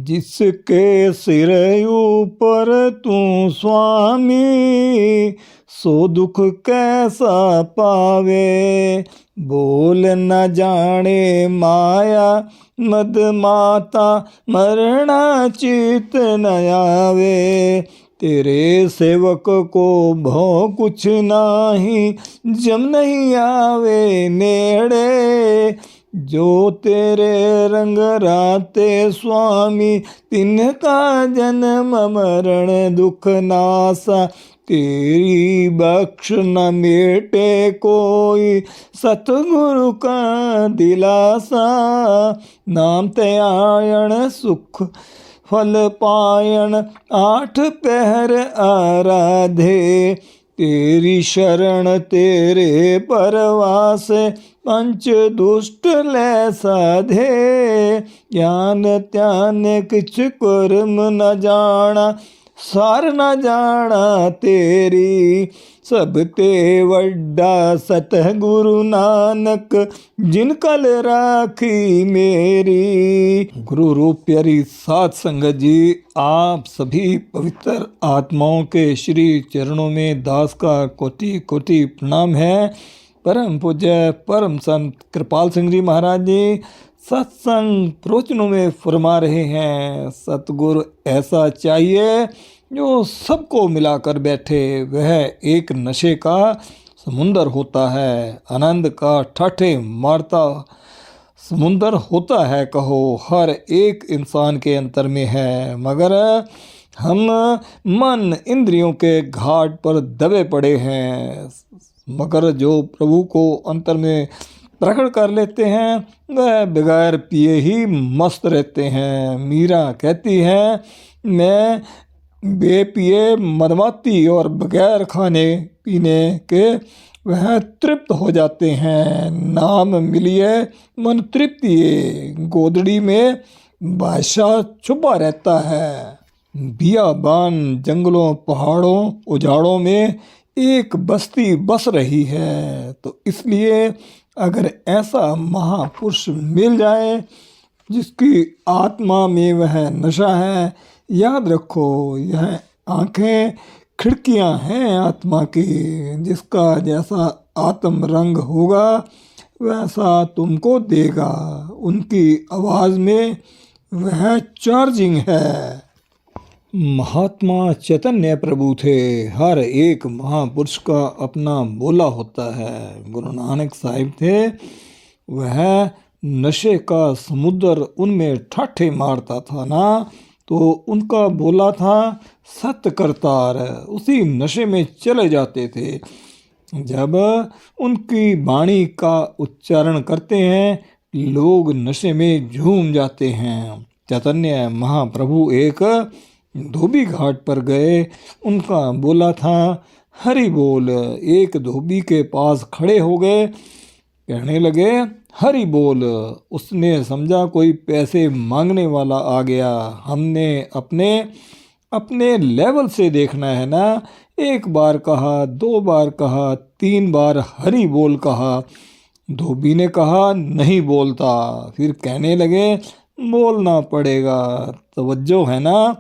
जिसके सिर ऊपर तू स्वामी, सो दुख कैसा पावे। बोल न जाने माया मद माता, मरना चित न आवे। तेरे सेवक को भौ कुछ नाही, जम नहीं आवे नेड़े। जो तेरे रंग राते स्वामी, तिनका जन्म मरण दुख नासा। तेरी बख्श न मेटे कोई, सतगुरु का दिलासा। नाम त्यायण सुख फल पायण, 8 पहर आराधे। तेरी शरण तेरे परवास, पंच दुष्ट ले साधे। ज्ञान त्यान किछ कर्म न जाना, सार न जाना तेरी। सब ते वड्डा सतगुरु नानक, जिन कल राखी मेरी। गुरु रूप प्यारी साध संगत जी, आप सभी पवित्र आत्माओं के श्री चरणों में दास का कोटि कोटि प्रणाम है। परम पूज्य परम संत कृपाल सिंह जी महाराज जी सत्संग प्रवचनों में फरमा रहे हैं, सतगुरु ऐसा चाहिए जो सबको मिलाकर बैठे। वह एक नशे का समुंदर होता है, आनंद का ठाठे मारता समुंदर होता है। कहो हर एक इंसान के अंतर में है, मगर हम मन इंद्रियों के घाट पर दबे पड़े हैं। मगर जो प्रभु को अंतर में प्रकट कर लेते हैं, वह बगैर पिए ही मस्त रहते हैं। मीरा कहती है, मैं बेपिए मदमाती और बगैर खाने पीने के वह तृप्त हो जाते हैं। नाम मिलिए मन तृप्ति, गोदड़ी में बादशाह छुपा रहता है। बियाबान जंगलों पहाड़ों उजाड़ों में एक बस्ती बस रही है। तो इसलिए अगर ऐसा महापुरुष मिल जाए जिसकी आत्मा में वह नशा है, याद रखो यह आँखें खिड़कियाँ हैं आत्मा की। जिसका जैसा आत्म रंग होगा वैसा तुमको देगा। उनकी आवाज़ में वह चार्जिंग है। महात्मा चैतन्य प्रभु थे। हर एक महापुरुष का अपना बोला होता है। गुरु नानक साहिब थे, वह नशे का समुद्र उनमें ठाठे मारता था ना, तो उनका बोला था सत्य करतार। उसी नशे में चले जाते थे। जब उनकी वाणी का उच्चारण करते हैं, लोग नशे में झूम जाते हैं। चैतन्य महाप्रभु एक धोबी घाट पर गए, उनका बोला था हरि बोल। एक धोबी के पास खड़े हो गए, कहने लगे हरि बोल। उसने समझा कोई पैसे मांगने वाला आ गया। हमने अपने लेवल से देखना है ना। एक बार कहा, 2 बार कहा, 3 बार हरि बोल कहा। धोबी ने कहा नहीं बोलता। फिर कहने लगे बोलना पड़ेगा, तवज्जो है ना।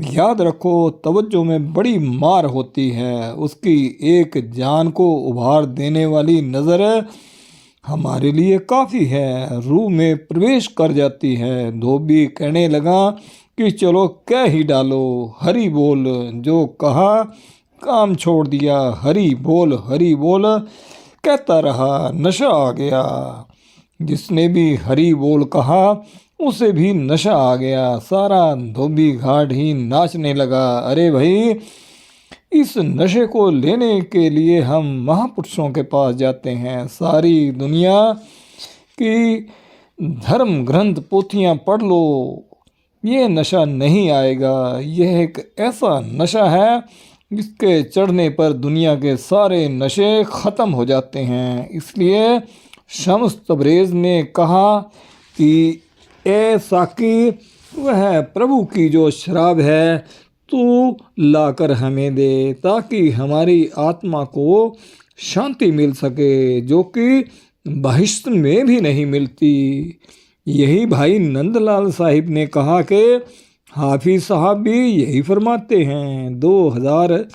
याद रखो, तवज्जो में बड़ी मार होती है। उसकी एक जान को उभार देने वाली नज़र हमारे लिए काफ़ी है, रूह में प्रवेश कर जाती है। धोबी कहने लगा कि चलो कह ही डालो हरि बोल। जो कहा काम छोड़ दिया, हरि बोल कहता रहा, नशा आ गया। जिसने भी हरि बोल कहा उसे भी नशा आ गया। सारा धोबी घाट ही नाचने लगा। अरे भाई, इस नशे को लेने के लिए हम महापुरुषों के पास जाते हैं। सारी दुनिया की धर्म ग्रंथ पोथियां पढ़ लो, ये नशा नहीं आएगा। यह एक ऐसा नशा है जिसके चढ़ने पर दुनिया के सारे नशे ख़त्म हो जाते हैं। इसलिए शम्स तबरेज़ ने कहा कि ए साकी, वह प्रभु की जो शराब है तू लाकर हमें दे, ताकि हमारी आत्मा को शांति मिल सके, जो कि बहिश्त में भी नहीं मिलती। यही भाई नंदलाल साहिब ने कहा कि हाफिज साहब भी यही फरमाते हैं, 2000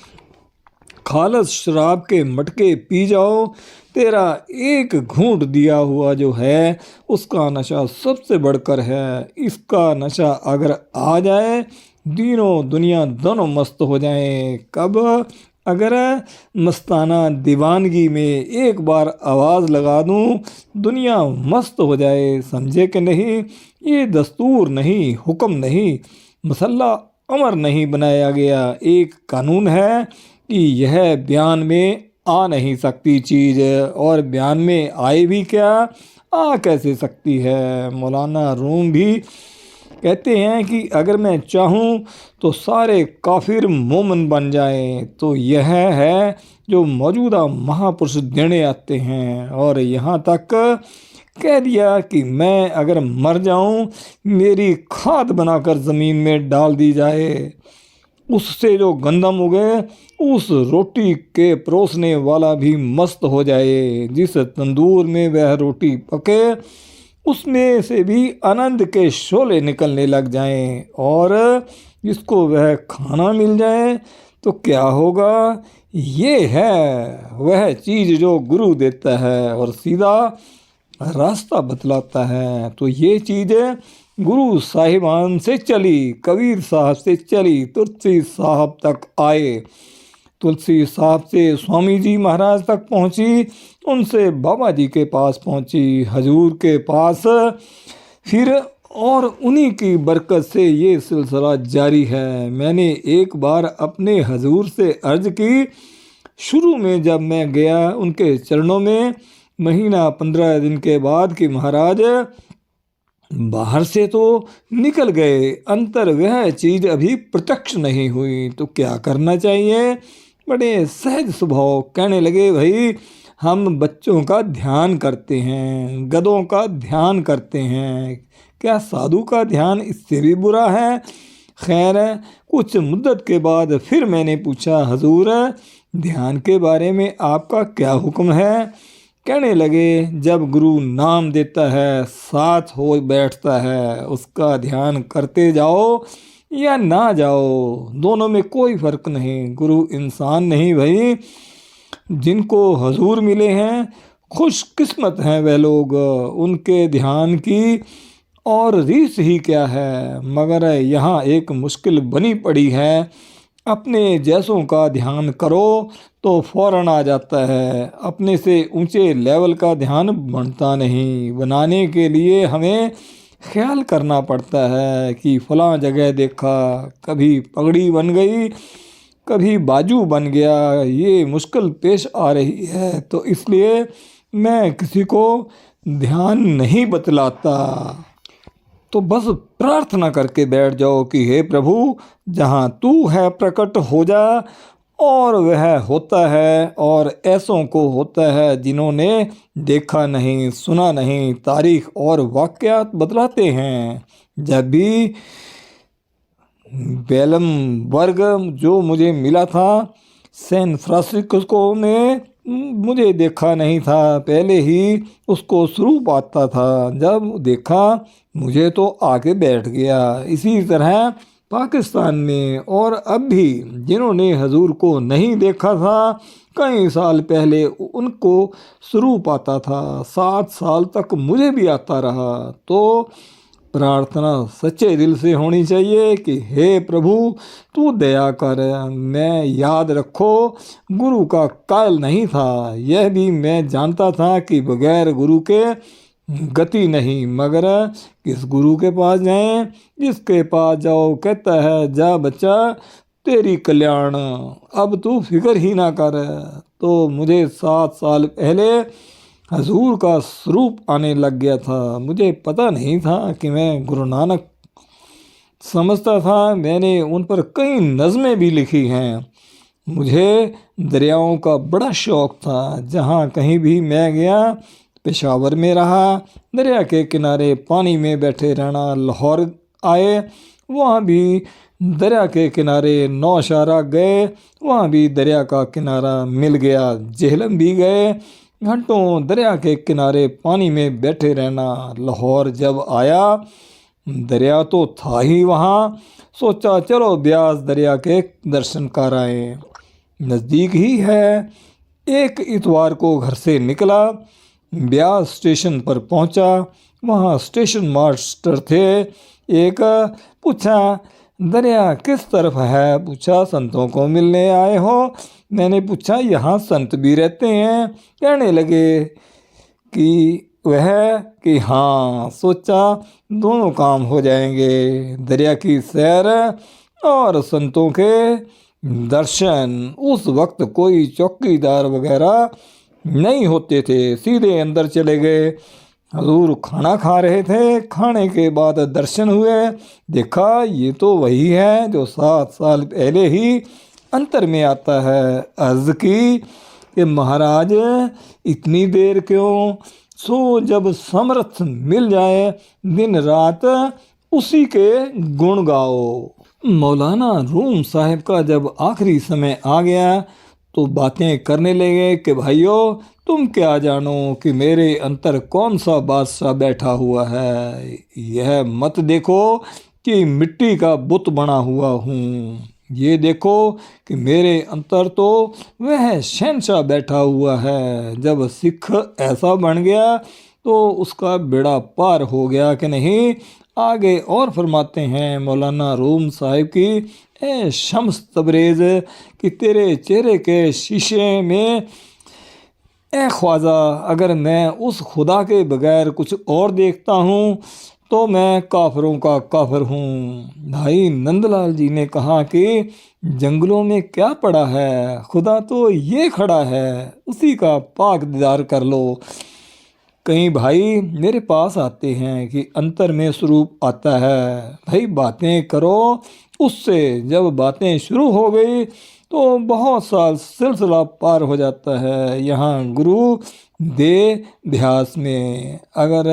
खालस शराब के मटके पी जाओ, तेरा एक घूंट दिया हुआ जो है उसका नशा सबसे बढ़कर है। इसका नशा अगर आ जाए, दिनों दुनिया दोनों मस्त हो जाएं। कब? अगर मस्ताना दीवानगी में एक बार आवाज़ लगा दूं, दुनिया मस्त हो जाए। समझे कि नहीं? ये दस्तूर नहीं, हुक्म नहीं, मसल्ला अमर नहीं बनाया गया, एक कानून है कि यह बयान में आ नहीं सकती चीज़, और बयान में आए भी क्या, आ कैसे सकती है। मौलाना रूम भी कहते हैं कि अगर मैं चाहूँ तो सारे काफिर मोमन बन जाएं। तो यह है जो मौजूदा महापुरुष देने आते हैं। और यहाँ तक कह दिया कि मैं अगर मर जाऊँ, मेरी खाद बनाकर ज़मीन में डाल दी जाए, उससे जो गंदम उगे, उस रोटी के परोसने वाला भी मस्त हो जाए। जिस तंदूर में वह रोटी पके, उसमें से भी आनंद के शोले निकलने लग जाएं, और जिसको वह खाना मिल जाए तो क्या होगा। ये है वह चीज़ जो गुरु देता है और सीधा रास्ता बतलाता है। तो ये चीज़ें गुरु साहिबान से चली, कबीर साहब से चली, तुलसी साहब तक आए, तुलसी साहब से स्वामी जी महाराज तक पहुंची, उनसे बाबा जी के पास पहुंची, हजूर के पास, फिर और उन्हीं की बरकत से ये सिलसिला जारी है। मैंने एक बार अपने हजूर से अर्ज की, शुरू में जब मैं गया उनके चरणों में, महीना 15 दिन के बाद, कि महाराज बाहर से तो निकल गए, अंतर वह चीज़ अभी प्रत्यक्ष नहीं हुई, तो क्या करना चाहिए। बड़े सहज स्वभाव कहने लगे, भाई हम बच्चों का ध्यान करते हैं, गधों का ध्यान करते हैं, क्या साधु का ध्यान इससे भी बुरा है। खैर, कुछ मुद्दत के बाद फिर मैंने पूछा, हजूर ध्यान के बारे में आपका क्या हुक्म है। कहने लगे, जब गुरु नाम देता है, साथ हो बैठता है, उसका ध्यान करते जाओ या ना जाओ, दोनों में कोई फ़र्क नहीं। गुरु इंसान नहीं भाई, जिनको हजूर मिले हैं खुशकिस्मत हैं वह लोग, उनके ध्यान की और रीस ही क्या है। मगर यहाँ एक मुश्किल बनी पड़ी है, अपने जैसों का ध्यान करो तो फौरन आ जाता है, अपने से ऊंचे लेवल का ध्यान बनता नहीं। बनाने के लिए हमें ख्याल करना पड़ता है कि फलां जगह देखा, कभी पगड़ी बन गई, कभी बाजू बन गया, ये मुश्किल पेश आ रही है, तो इसलिए मैं किसी को ध्यान नहीं बतलाता। तो बस प्रार्थना करके बैठ जाओ कि हे प्रभु, जहाँ तू है प्रकट हो जा, और वह होता है, और ऐसों को होता है जिन्होंने देखा नहीं, सुना नहीं, तारीख और वाक़यात बतलाते हैं। जब भी बेलम वर्ग जो मुझे मिला था सैन फ्रांसिस्को में, मुझे देखा नहीं था, पहले ही उसको स्वरूप आता था, जब देखा मुझे तो आके बैठ गया। इसी तरह पाकिस्तान में और अब भी जिन्होंने हजूर को नहीं देखा था, कई साल पहले उनको स्वरूप आता था, 7 साल तक मुझे भी आता रहा। तो प्रार्थना सच्चे दिल से होनी चाहिए कि हे प्रभु तू दया कर। मैं याद रखो गुरु का कायल नहीं था, यह भी मैं जानता था कि बगैर गुरु के गति नहीं। मगर किस गुरु के पास जाएं, जिसके पास जाओ कहता है जा बच्चा तेरी कल्याण, अब तू फिक्र ही ना कर। तो मुझे 7 साल पहले हजूर का स्वरूप आने लग गया था, मुझे पता नहीं था कि मैं गुरु नानक समझता था। मैंने उन पर कई नज़में भी लिखी हैं। मुझे दरियाओं का बड़ा शौक़ था, जहाँ कहीं भी मैं गया, पेशावर में रहा, दरिया के किनारे पानी में बैठे रहना, लाहौर आए वहाँ भी दरिया के किनारे, नौशारा गए वहाँ भी दरिया का किनारा मिल गया, जेहलम भी गए घंटों दरिया के किनारे पानी में बैठे रहना। लाहौर जब आया, दरिया तो था ही वहाँ। सोचा चलो ब्यास दरिया के दर्शन कर आए, नज़दीक ही है। एक इतवार को घर से निकला, ब्यास स्टेशन पर पहुंचा। वहाँ स्टेशन मास्टर थे। एक पूछा, दरिया किस तरफ है? पूछा, संतों को मिलने आए हो? मैंने पूछा, यहाँ संत भी रहते हैं? कहने लगे कि वह कि हाँ। सोचा दोनों काम हो जाएंगे, दरिया की सैर और संतों के दर्शन। उस वक्त कोई चौकीदार वगैरह नहीं होते थे, सीधे अंदर चले गए। हजूर खाना खा रहे थे, खाने के बाद दर्शन हुए। देखा ये तो वही है जो 7 साल पहले ही अंतर में आता है। अर्ज की कि महाराज इतनी देर क्यों? सो जब समर्थ मिल जाए दिन रात उसी के गुण गाओ। मौलाना रूम साहब का जब आखिरी समय आ गया तो बातें करने लगे कि भाइयों, तुम क्या जानो कि मेरे अंतर कौन सा बादशाह बैठा हुआ है। यह मत देखो कि मिट्टी का बुत बना हुआ हूँ, ये देखो कि मेरे अंतर तो वह शहंशाह बैठा हुआ है। जब सिख ऐसा बन गया तो उसका बेड़ा पार हो गया कि नहीं। आगे और फरमाते हैं मौलाना रूम साहिब की, ए शम्स तबरेज़ कि तेरे चेहरे के शीशे में ए ख्वाजा, अगर मैं उस खुदा के बगैर कुछ और देखता हूँ तो मैं काफिरों का काफिर हूँ। भाई नंदलाल जी ने कहा कि जंगलों में क्या पड़ा है, खुदा तो ये खड़ा है, उसी का पाक दीदार कर लो। कई भाई मेरे पास आते हैं कि अंतर में स्वरूप आता है, भाई बातें करो उससे। जब बातें शुरू हो गई तो बहुत साल सिलसिला पार हो जाता है। यहाँ गुरु दे अभ्यास में अगर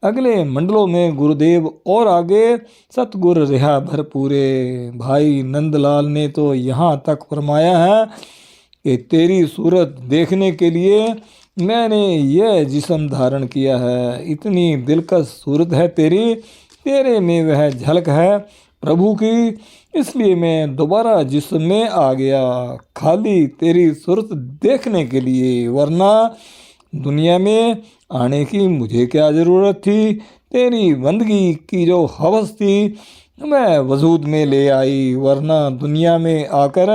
अगले मंडलों में गुरुदेव और आगे सतगुर रिहा भरपूरे। भाई नंदलाल ने तो यहाँ तक फरमाया है कि तेरी सूरत देखने के लिए मैंने यह जिस्म धारण किया है। इतनी दिलकश सूरत है तेरी, तेरे में वह झलक है प्रभु की, इसलिए मैं दोबारा जिस्म में आ गया खाली तेरी सूरत देखने के लिए, वरना दुनिया में आने की मुझे क्या ज़रूरत थी। तेरी बंदगी की जो हवस थी मैं वजूद में ले आई, वरना दुनिया में आकर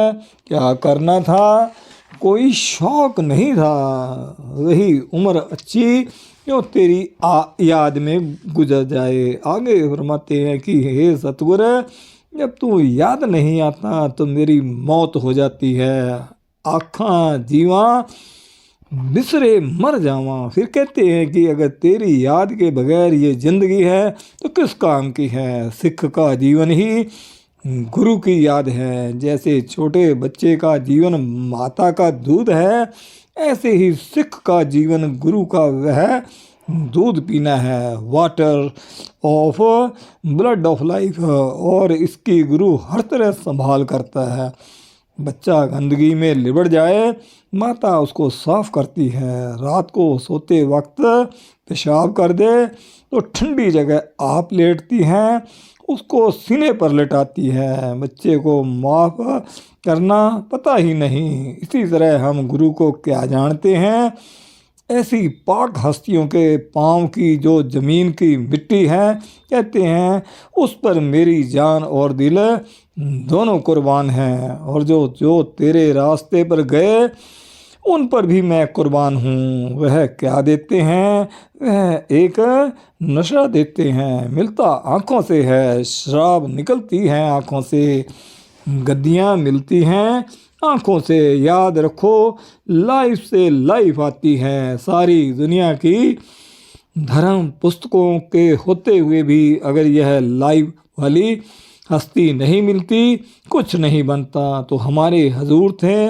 क्या करना था, कोई शौक नहीं था। वही उम्र अच्छी जो तेरी याद में गुजर जाए। आगे फरमाते हैं कि हे सतगुर, जब तू याद नहीं आता तो मेरी मौत हो जाती है, आँखां जीवा बिसरे मर जावा। फिर कहते हैं कि अगर तेरी याद के बगैर ये ज़िंदगी है तो किस काम की है। सिख का जीवन ही गुरु की याद है। जैसे छोटे बच्चे का जीवन माता का दूध है, ऐसे ही सिख का जीवन गुरु का वह दूध पीना है, water of blood of life. और इसकी गुरु हर तरह संभाल करता है। बच्चा गंदगी में लिबड़ जाए, माता उसको साफ करती है। रात को सोते वक्त पेशाब कर दे तो ठंडी जगह आप लेटती हैं, उसको सीने पर लेटाती है। बच्चे को माफ़ करना पता ही नहीं। इसी तरह हम गुरु को क्या जानते हैं, ऐसी पाक हस्तियों के पाँव की जो ज़मीन की मिट्टी है, कहते हैं उस पर मेरी जान और दिल दोनों कुर्बान हैं। और जो जो तेरे रास्ते पर गए उन पर भी मैं कुर्बान हूँ। वह क्या देते हैं, वह एक नशा देते हैं, मिलता आँखों से है, शराब निकलती है आँखों से, गद्दियाँ मिलती हैं आँखों से। याद रखो लाइफ से लाइफ आती है। सारी दुनिया की धर्म पुस्तकों के होते हुए भी अगर यह लाइफ वाली हस्ती नहीं मिलती, कुछ नहीं बनता। तो हमारे हजूर थे,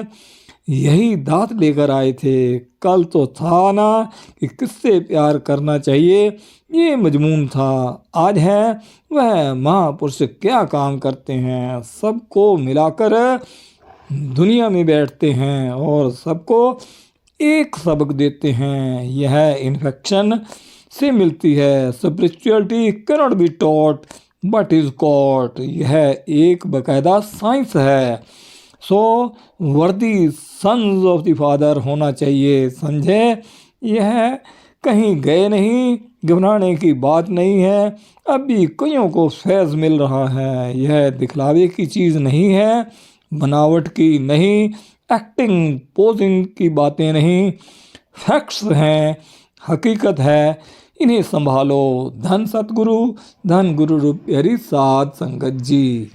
यही दात लेकर आए थे। कल तो था ना कि किससे प्यार करना चाहिए, ये मजमून था। आज है वह महापुरुष क्या काम करते हैं, सबको मिलाकर दुनिया में बैठते हैं और सबको एक सबक देते हैं। यह इन्फेक्शन से मिलती है। Spirituality cannot be taught but is caught. यह एक बकायदा साइंस है। सो वर्दी सन्स ऑफ द फादर होना चाहिए, समझे। यह कहीं गए नहीं, घबराने की बात नहीं है। अभी कईयों को फैज़ मिल रहा है। यह दिखलावे की चीज़ नहीं है, बनावट की नहीं, एक्टिंग पोजिंग की बातें नहीं, फैक्ट्स हैं, हकीकत है। इन्हें संभालो। धन सतगुरु, धन गुरु रूप प्यारी साध संगत जी।